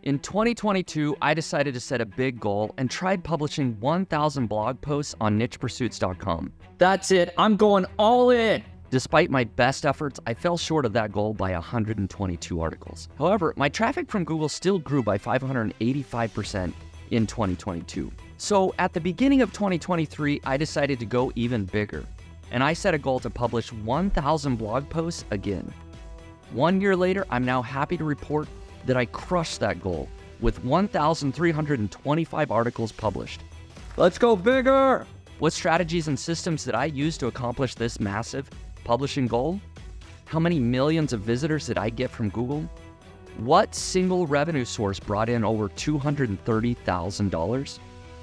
In 2022, I decided to set a big goal and tried publishing 1,000 blog posts on nichepursuits.com. That's it. I'm going all in. Despite my best efforts, I fell short of that goal by 122 articles. However, my traffic from Google still grew by 585% in 2022. So at the beginning of 2023, I decided to go even bigger, and I set a goal to publish 1,000 blog posts again. 1 year later, I'm now happy to report that I crushed that goal with 1,325 articles published. Let's go bigger! What strategies and systems did I use to accomplish this massive publishing goal? How many millions of visitors did I get from Google? What single revenue source brought in over $230,000?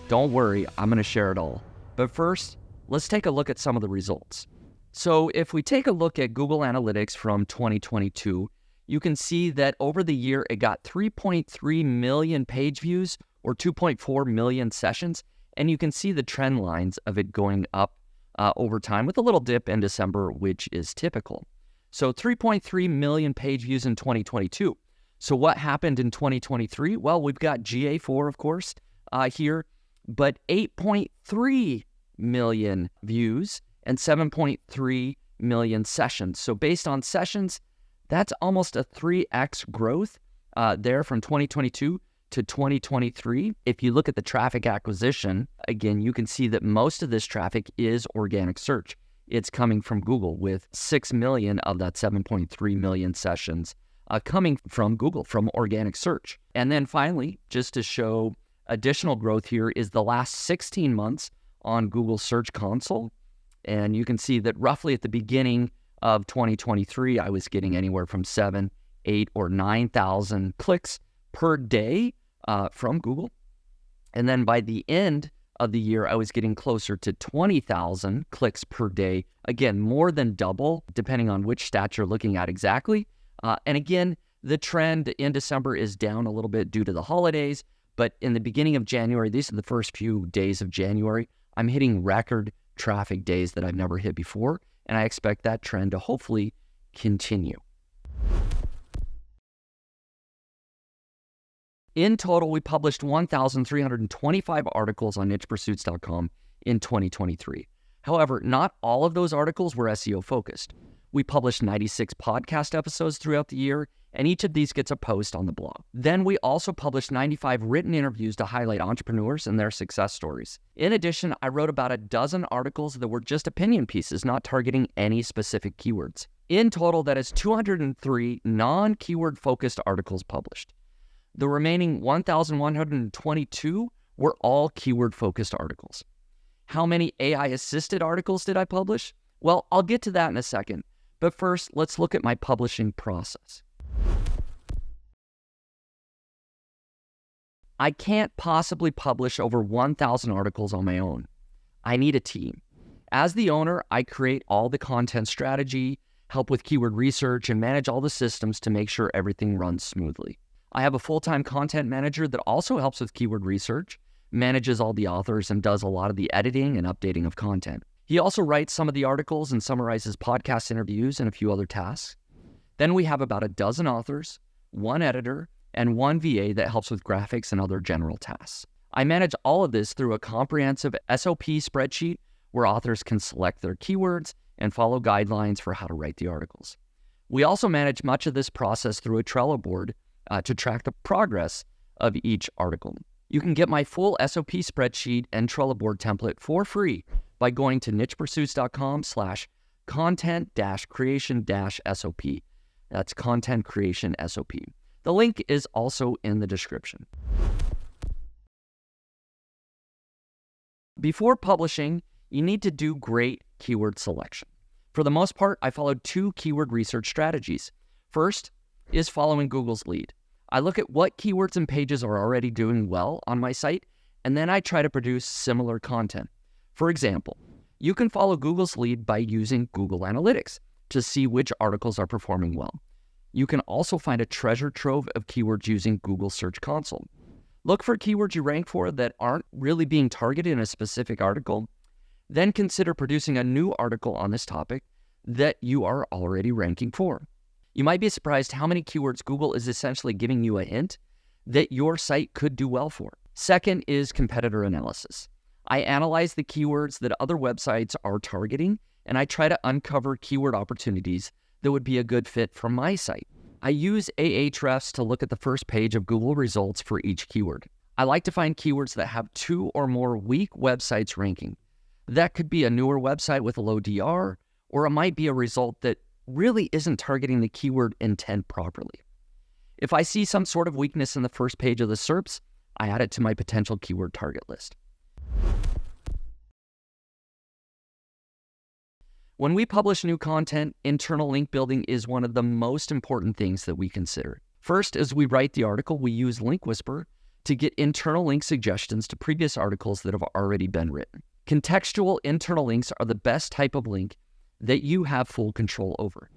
Don't worry, I'm going to share it all. But first, let's take a look at some of the results. So if we take a look at Google Analytics from 2022, you can see that over the year, it got 3.3 million page views or 2.4 million sessions. And you can see the trend lines of it going up over time with a little dip in December, which is typical. So 3.3 million page views in 2022. So what happened in 2023? Well, we've got GA4, of course, here, but 8.3 million views and 7.3 million sessions. So based on sessions, that's almost a 3x growth there from 2022 to 2023. If you look at the traffic acquisition, again, you can see that most of this traffic is organic search. It's coming from Google with 6 million of that 7.3 million sessions coming from Google, from organic search. And then finally, just to show additional growth here is the last 16 months on Google Search Console. And you can see that roughly at the beginning of 2023, I was getting anywhere from 7, 8, or 9,000 clicks per day from Google. And then by the end of the year, I was getting closer to 20,000 clicks per day. Again, more than double, depending on which stats you're looking at exactly. And again, the trend in December is down a little bit due to the holidays. But in the beginning of January, these are the first few days of January, I'm hitting record traffic days that I've never hit before. And I expect that trend to hopefully continue. In total, we published 1,325 articles on nichepursuits.com in 2023. However, not all of those articles were SEO focused. We published 96 podcast episodes throughout the year, and each of these gets a post on the blog. Then we also published 95 written interviews to highlight entrepreneurs and their success stories. In addition, I wrote about a dozen articles that were just opinion pieces, not targeting any specific keywords. In total, that is 203 non-keyword focused articles published. The remaining 1,122 were all keyword-focused articles. How many AI-assisted articles did I publish? Well, I'll get to that in a second. But first, let's look at my publishing process. I can't possibly publish over 1,000 articles on my own. I need a team. As the owner, I create all the content strategy, help with keyword research, and manage all the systems to make sure everything runs smoothly. I have a full-time content manager that also helps with keyword research, manages all the authors, and does a lot of the editing and updating of content. He also writes some of the articles and summarizes podcast interviews and a few other tasks. Then we have about a dozen authors, one editor, and one VA that helps with graphics and other general tasks. I manage all of this through a comprehensive SOP spreadsheet where authors can select their keywords and follow guidelines for how to write the articles. We also manage much of this process through a Trello board to track the progress of each article. You can get my full SOP spreadsheet and Trello board template for free by going to nichepursuits.com/content-creation-SOP. That's content creation SOP. The link is also in the description. Before publishing, you need to do great keyword selection. For the most part, I followed 2 keyword research strategies. First is following Google's lead. I look at what keywords and pages are already doing well on my site, and then I try to produce similar content. For example, you can follow Google's lead by using Google Analytics to see which articles are performing well. You can also find a treasure trove of keywords using Google Search Console. Look for keywords you rank for that aren't really being targeted in a specific article. Then consider producing a new article on this topic that you are already ranking for. You might be surprised how many keywords Google is essentially giving you a hint that your site could do well for. Second is competitor analysis. I analyze the keywords that other websites are targeting, and I try to uncover keyword opportunities that would be a good fit for my site. I use Ahrefs to look at the first page of Google results for each keyword. I like to find keywords that have 2 or more weak websites ranking. That could be a newer website with a low DR, or it might be a result that really isn't targeting the keyword intent properly. If I see some sort of weakness in the first page of the SERPs, I add it to my potential keyword target list. When we publish new content, internal link building is one of the most important things that we consider. First, as we write the article, we use Link Whisper to get internal link suggestions to previous articles that have already been written. Contextual internal links are the best type of link that you have full control over.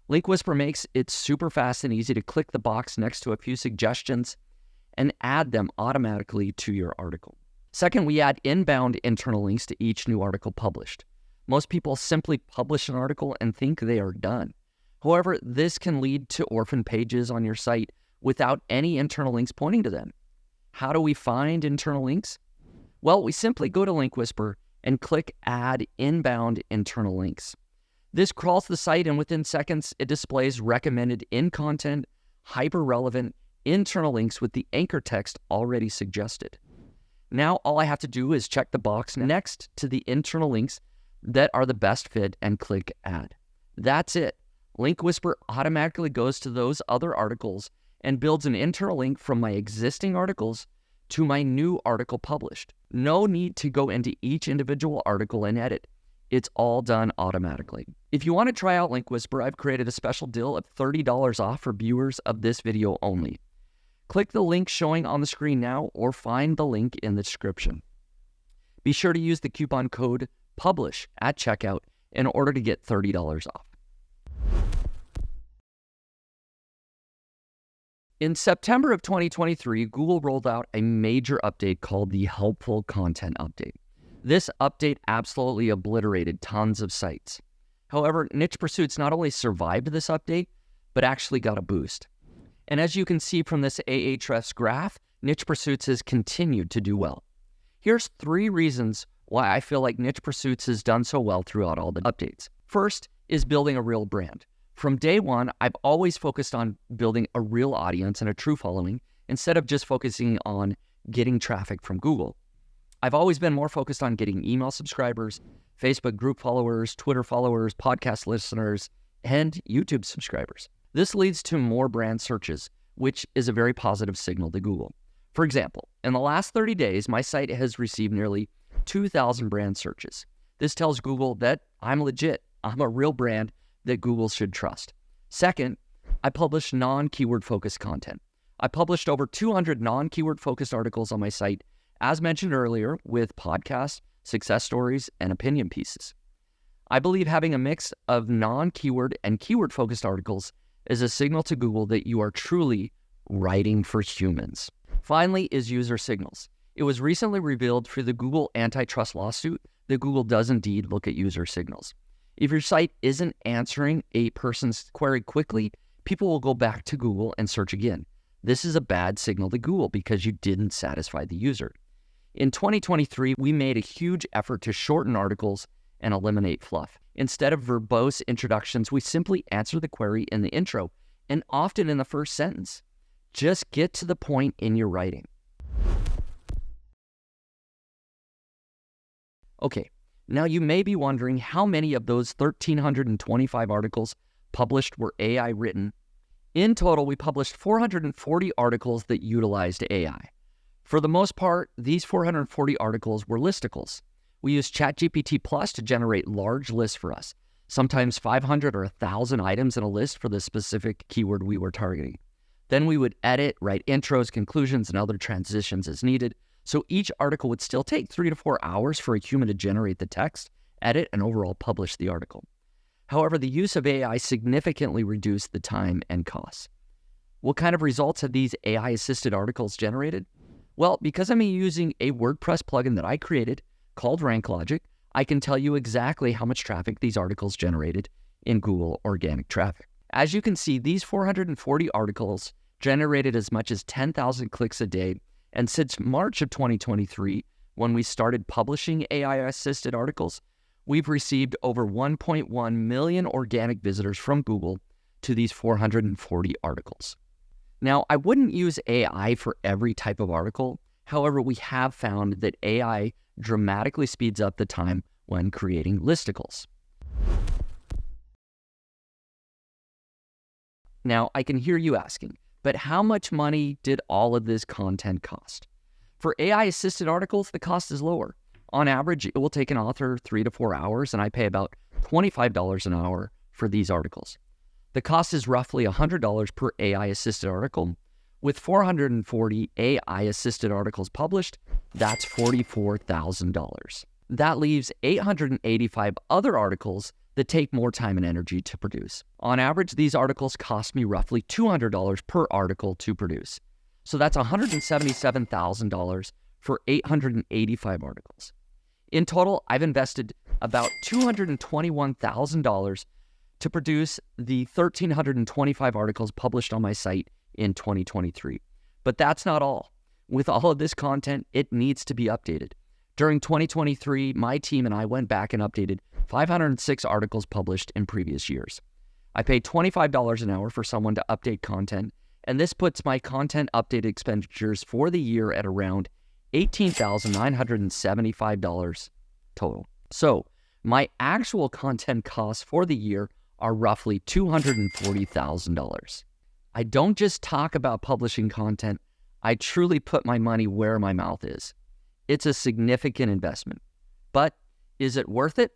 Link Whisper makes it super fast and easy to click the box next to a few suggestions and add them automatically to your article. Second, we add inbound internal links to each new article published. Most people simply publish an article and think they are done. However, this can lead to orphan pages on your site without any internal links pointing to them. How do we find internal links? Well, we simply go to Link Whisper and click Add Inbound Internal Links. This crawls the site, and within seconds, it displays recommended in-content, hyper-relevant internal links with the anchor text already suggested. Now, all I have to do is check the box next to the internal links that are the best fit and click Add. That's it. Link Whisper automatically goes to those other articles and builds an internal link from my existing articles to my new article published. No need to go into each individual article and edit. It's all done automatically. If you want to try out Link Whisper, I've created a special deal of $30 off for viewers of this video only. Click the link showing on the screen now or find the link in the description. Be sure to use the coupon code PUBLISH at checkout in order to get $30 off. In September of 2023, Google rolled out a major update called the Helpful Content Update. This update absolutely obliterated tons of sites. However, Niche Pursuits not only survived this update, but actually got a boost. And as you can see from this Ahrefs graph, Niche Pursuits has continued to do well. Here's 3 reasons why I feel like Niche Pursuits has done so well throughout all the updates. First is building a real brand. From day one, I've always focused on building a real audience and a true following instead of just focusing on getting traffic from Google. I've always been more focused on getting email subscribers, Facebook group followers, Twitter followers, podcast listeners, and YouTube subscribers. This leads to more brand searches, which is a very positive signal to Google. For example, in the last 30 days, my site has received nearly 2,000 brand searches. This tells Google that I'm legit. I'm a real brand that Google should trust. Second, I publish non-keyword focused content. I published over 200 non-keyword focused articles on my site, as mentioned earlier, with podcasts, success stories, and opinion pieces. I believe having a mix of non-keyword and keyword focused articles is a signal to Google that you are truly writing for humans. Finally is user signals. It was recently revealed through the Google antitrust lawsuit that Google does indeed look at user signals. If your site isn't answering a person's query quickly, people will go back to Google and search again. This is a bad signal to Google because you didn't satisfy the user. In 2023, we made a huge effort to shorten articles and eliminate fluff. Instead of verbose introductions, we simply answer the query in the intro and often in the first sentence. Just get to the point in your writing. Okay, now you may be wondering how many of those 1,325 articles published were AI written. In total, we published 440 articles that utilized AI. For the most part, these 440 articles were listicles. We used ChatGPT Plus to generate large lists for us, sometimes 500 or 1,000 items in a list for the specific keyword we were targeting. Then we would edit, write intros, conclusions, and other transitions as needed. So each article would still take 3 to 4 hours for a human to generate the text, edit, and overall publish the article. However, the use of AI significantly reduced the time and costs. What kind of results have these AI-assisted articles generated? Well, because I'm using a WordPress plugin that I created called RankLogic, I can tell you exactly how much traffic these articles generated in Google organic traffic. As you can see, these 440 articles generated as much as 10,000 clicks a day, and since March of 2023, when we started publishing AI-assisted articles, we've received over 1.1 million organic visitors from Google to these 440 articles. Now, I wouldn't use AI for every type of article. However, we have found that AI dramatically speeds up the time when creating listicles. Now, I can hear you asking, but how much money did all of this content cost? For AI-assisted articles, the cost is lower. On average, it will take an author 3 to 4 hours, and I pay about $25 an hour for these articles. The cost is roughly $100 per AI-assisted article. With 440 AI-assisted articles published, that's $44,000. That leaves 885 other articles that take more time and energy to produce. On average, these articles cost me roughly $200 per article to produce. So that's $177,000 for 885 articles. In total, I've invested about $221,000 to produce the 1,325 articles published on my site in 2023. But that's not all. With all of this content, it needs to be updated. During 2023, my team and I went back and updated 506 articles published in previous years. I pay $25 an hour for someone to update content, and this puts my content update expenditures for the year at around $18,975 total. So my actual content costs for the year are roughly $240,000. I don't just talk about publishing content, I truly put my money where my mouth is. It's a significant investment. But is it worth it?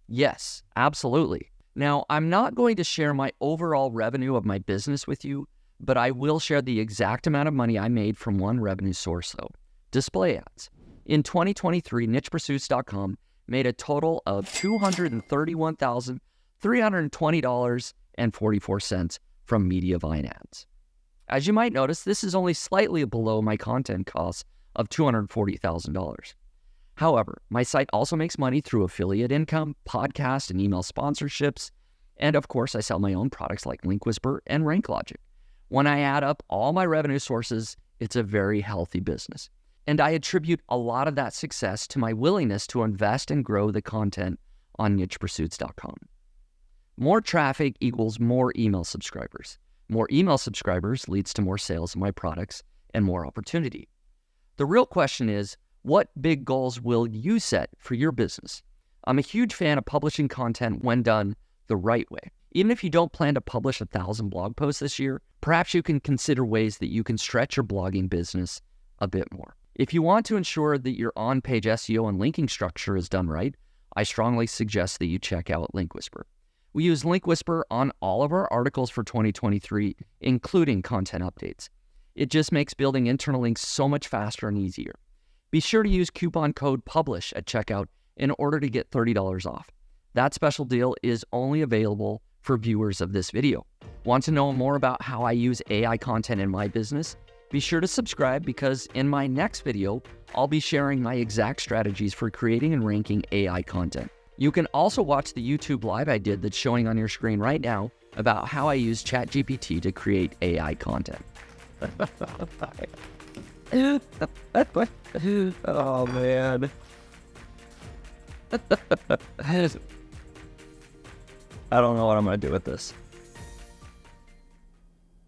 Yes, absolutely. Now, I'm not going to share my overall revenue of my business with you, but I will share the exact amount of money I made from one revenue source though: display ads. In 2023, nichepursuits.com made a total of $231,320.44 from Mediavine ads. As you might notice, this is only slightly below my content costs of $240,000. However, my site also makes money through affiliate income, podcast and email sponsorships, and of course, I sell my own products like LinkWhisper and RankLogic. When I add up all my revenue sources, it's a very healthy business. And I attribute a lot of that success to my willingness to invest and grow the content on nichepursuits.com. More traffic equals more email subscribers. More email subscribers leads to more sales of my products and more opportunity. The real question is, what big goals will you set for your business? I'm a huge fan of publishing content when done the right way. Even if you don't plan to publish 1,000 blog posts this year, perhaps you can consider ways that you can stretch your blogging business a bit more. If you want to ensure that your on-page SEO and linking structure is done right, I strongly suggest that you check out LinkWhisper. We use LinkWhisper on all of our articles for 2023, including content updates. It just makes building internal links so much faster and easier. Be sure to use coupon code PUBLISH at checkout in order to get $30 off. That special deal is only available for viewers of this video. Want to know more about how I use AI content in my business? Be sure to subscribe, because in my next video, I'll be sharing my exact strategies for creating and ranking AI content. You can also watch the YouTube live I did that's showing on your screen right now about how I use ChatGPT to create AI content. Oh, man. I don't know what I'm going to do with this.